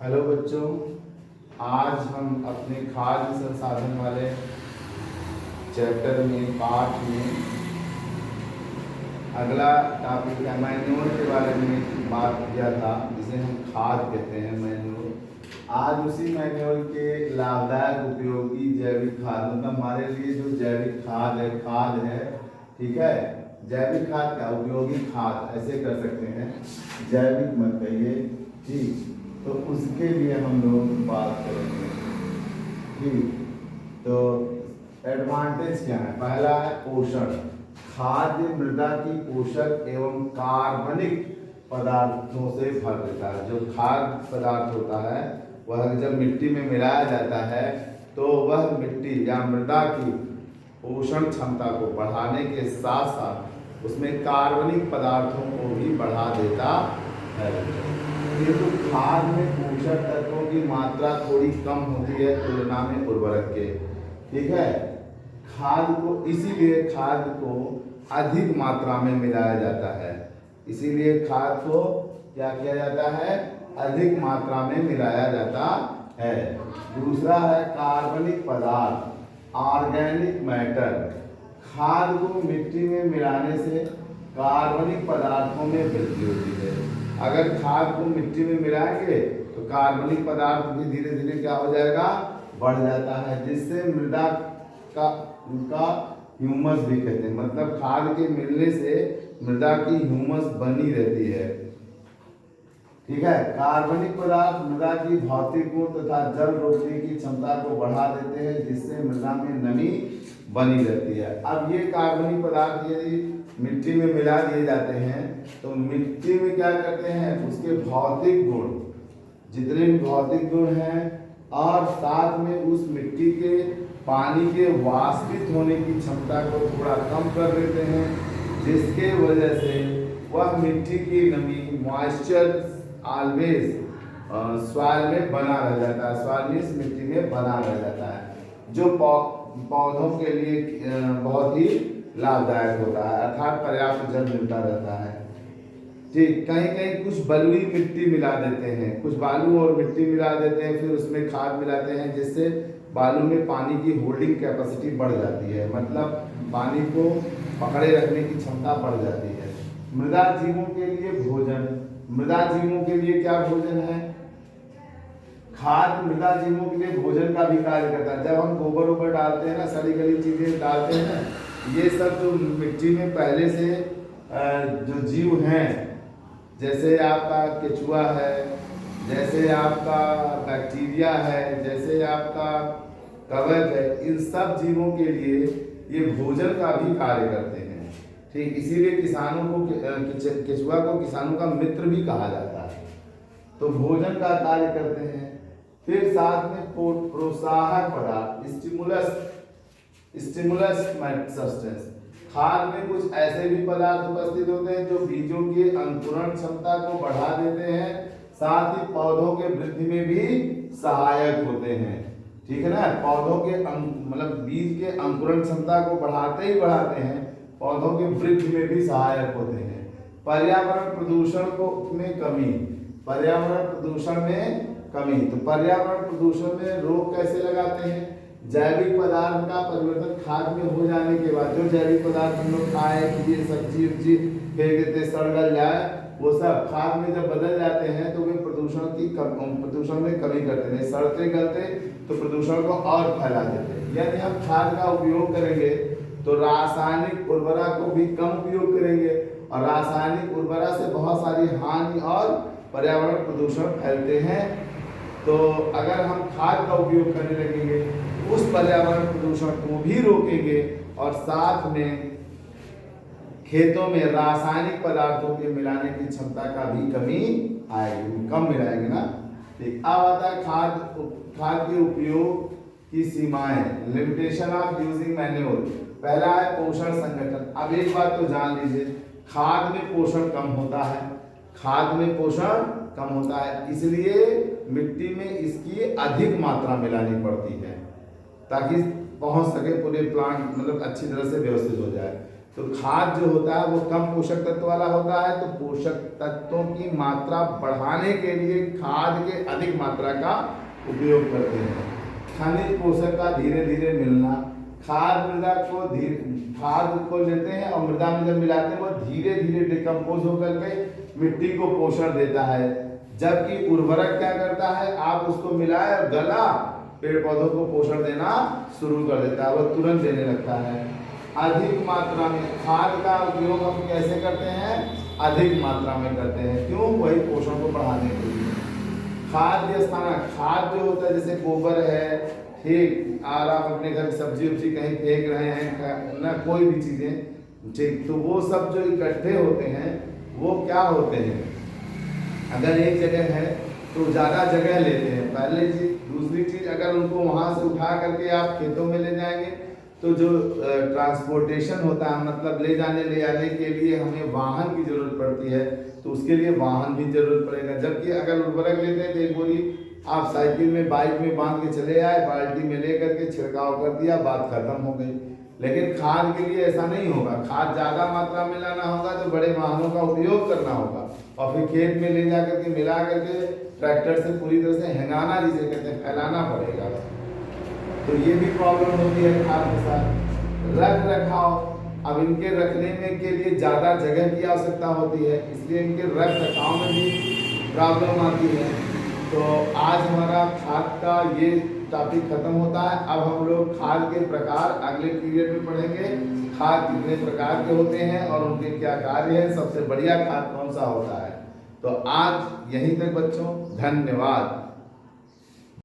Hello बच्चों, आज हम अपने खाद्य संसाधन वाले चैप्टर में पाठ में अगला टॉपिक है मैन्योर के बारे में बात किया था, जिसे हम खाद कहते हैं मैन्योर। आज उसी मैन्योर के लाभदायक उपयोगी जैविक खाद, मतलब हमारे लिए जो जैविक खाद है, ठीक है। जैविक खाद का उपयोगी खाद ऐसे कर सकते हैं, जैविक मत कहिए, ठीक। तो उसके लिए हम लोग बात करेंगे, ठीक। तो एडवांटेज क्या है? पहला है पोषण। खाद्य मृदा की पोषक एवं कार्बनिक पदार्थों से भर देता है। जो खाद्य पदार्थ होता है वह जब मिट्टी में मिलाया जाता है तो वह मिट्टी या मृदा की पोषण क्षमता को बढ़ाने के साथ साथ उसमें कार्बनिक पदार्थों को भी बढ़ा देता है। किंतु खाद में पोषक तत्वों की मात्रा थोड़ी कम होती है तुलना में उर्वरक के, ठीक है। इसीलिए खाद को अधिक मात्रा में मिलाया जाता है। इसीलिए खाद को क्या किया जाता है? अधिक मात्रा में मिलाया जाता है। दूसरा है कार्बनिक पदार्थ, ऑर्गेनिक मैटर। खाद को मिट्टी में मिलाने से कार्बनिक पदार्थों में वृद्धि होती है। अगर खाद को मिट्टी में मिलाएंगे तो कार्बनिक पदार्थ भी धीरे धीरे क्या हो जाएगा? बढ़ जाता है, जिससे मृदा का उनका ह्यूमस भी कहते हैं, मतलब खाद के मिलने से मृदा की ह्यूमस बनी रहती है, ठीक है। कार्बनिक पदार्थ मृदा की भौतिक गुण तथा जल रोकने की क्षमता को बढ़ा देते हैं, जिससे मृदा में नमी बनी रहती है। अब ये कार्बनिक पदार्थ यदि मिट्टी में मिला दिए जाते हैं तो मिट्टी में क्या करते हैं? उसके भौतिक गुण, जितने भी भौतिक गुण हैं, और साथ में उस मिट्टी के पानी के वाष्पित होने की क्षमता को थोड़ा कम कर देते हैं, जिसके वजह से वह मिट्टी की नमी, मॉइस्चर ऑलवेज सॉइल में बना रह जाता है, सॉइल मिट्टी में बना रह जाता है, जो पौधों के लिए बहुत ही लाभदायक होता है, अर्थात पर्याप्त जल मिलता रहता है, ठीक। कहीं कहीं कुछ बलुई मिट्टी मिला देते हैं, कुछ बालू और मिट्टी मिला देते हैं, फिर उसमें खाद मिलाते हैं, जिससे बालू में पानी की होल्डिंग कैपेसिटी बढ़ जाती है, मतलब पानी को पकड़े रखने की क्षमता बढ़ जाती है। मृदा जीवों के लिए भोजन। मृदा जीवों के लिए क्या भोजन है? खाद मृदा जीवों के लिए भोजन का भी कार्य करता है। जब हम गोबर वोबर डालते हैं ना, सड़ी गली चीजें डालते हैं ना, ये सब जो मिट्टी में पहले से जो जीव हैं, जैसे आपका केचुआ है, जैसे आपका बैक्टीरिया है, जैसे आपका कवक है, इन सब जीवों के लिए ये भोजन का भी कार्य करते हैं, ठीक। इसीलिए किसानों को केचुआ को किसानों का मित्र भी कहा जाता है, तो भोजन का कार्य करते हैं। फिर साथ में प्रोत्साहक पदार्थ, स्टिमुलस सब्सटेंस। खाद में कुछ ऐसे भी पदार्थ उपस्थित होते हैं जो बीजों की अंकुरण क्षमता को बढ़ा देते हैं, साथ ही पौधों के वृद्धि में भी सहायक होते हैं, ठीक है ना। पौधों के मतलब बीज के अंकुरण क्षमता को बढ़ाते ही बढ़ाते हैं, पौधों की वृद्धि में भी सहायक होते हैं। पर्यावरण प्रदूषण में कमी। पर्यावरण प्रदूषण में कमी, तो पर्यावरण प्रदूषण में रोक कैसे लगाते हैं? जैविक पदार्थ का परिवर्तन खाद में हो जाने के बाद, जो जैविक पदार्थ हम लोग खाए, ये सब्जी उब्जी फेंक देते, सड़ गल जाए, वो सब खाद में जब बदल जाते हैं तो वे प्रदूषण में कमी करते हैं। सड़ते गलते तो प्रदूषण को और फैला देते हैं। यदि हम खाद का उपयोग करेंगे तो रासायनिक उर्वरा को भी कम उपयोग करेंगे, और रासायनिक उर्वरा से बहुत सारी हानि और पर्यावरण प्रदूषण फैलते हैं। तो अगर हम खाद का उपयोग करने लगेंगे, उस पर्यावरण प्रदूषण को भी रोकेंगे, और साथ में खेतों में रासायनिक पदार्थों के मिलाने की क्षमता का भी कमी आएगी, कम मिलाएंगे ना, ठीक। अब आता है खाद के उपयोग की सीमाएं, लिमिटेशन ऑफ यूजिंग मैन्योर। पहला है पोषण संगठन। अब एक बात तो जान लीजिए, खाद में पोषण कम होता है, खाद में पोषण कम होता है, इसलिए मिट्टी में इसकी अधिक मात्रा मिलानी पड़ती है ताकि पहुंच सके पूरे प्लांट, मतलब अच्छी तरह से व्यवस्थित हो जाए। तो खाद जो होता है वो कम पोषक तत्व वाला होता है, तो पोषक तत्वों की मात्रा बढ़ाने के लिए खाद के अधिक मात्रा का उपयोग करते हैं। खनिज पोषक का धीरे धीरे मिलना, खाद को लेते हैं और मृदा में जब मिलाते हैं वो धीरे धीरे डिकम्पोज होकर के मिट्टी को पोषण देता है, जबकि उर्वरक क्या करता है, आप उसको मिलाए और गला पेड़ पौधों को पोषण देना शुरू कर देता है, वो तुरंत देने लगता है। अधिक मात्रा में खाद का उपयोग हम कैसे करते हैं, अधिक मात्रा में करते हैं, क्यों, वही पोषण को बढ़ाने के लिए। खाद्य स्थान, खाद जो होता है जैसे गोबर है, ठीक, और आप अपने घर की सब्जी उब्जी कहीं फेंक रहे हैं ना, कोई भी चीज़ें, ठीक, तो वो सब जो इकट्ठे होते हैं वो क्या होते हैं, अगर एक जगह है तो ज़्यादा जगह लेते हैं, पहले चीज़। दूसरी चीज़, अगर उनको वहाँ से उठा करके आप खेतों में ले जाएंगे तो जो ट्रांसपोर्टेशन होता है, मतलब ले आने के लिए हमें वाहन की ज़रूरत पड़ती है, तो उसके लिए वाहन भी जरूरत पड़ेगा। जबकि अगर उर्वरक लेते हैं तो एक बोरी आप साइकिल में बाइक में बांध के चले आए, बाल्टी में ले करके छिड़काव कर दिया, बात खत्म हो गई। लेकिन खाद के लिए ऐसा नहीं होगा, खाद ज़्यादा मात्रा में लाना होगा तो बड़े वाहनों का उपयोग करना होगा और फिर खेत में ले जा करके मिला करके ट्रैक्टर से पूरी तरह से हैंगाना, जिसे कहते हैं, फैलाना पड़ेगा। तो ये भी प्रॉब्लम होती है खाद के साथ। रख रखाव, अब इनके रखने में के लिए ज़्यादा जगह की आवश्यकता होती है, इसलिए इनके रख रखाव में भी प्रॉब्लम आती है। तो आज हमारा खाद का ये टॉपिक खत्म होता है। अब हम लोग खाद के प्रकार अगले पीरियड में पढ़ेंगे, खाद कितने प्रकार के होते हैं और उनके क्या कार्य है, सबसे बढ़िया खाद कौन सा होता है। तो आज यहीं तक बच्चों, धन्यवाद।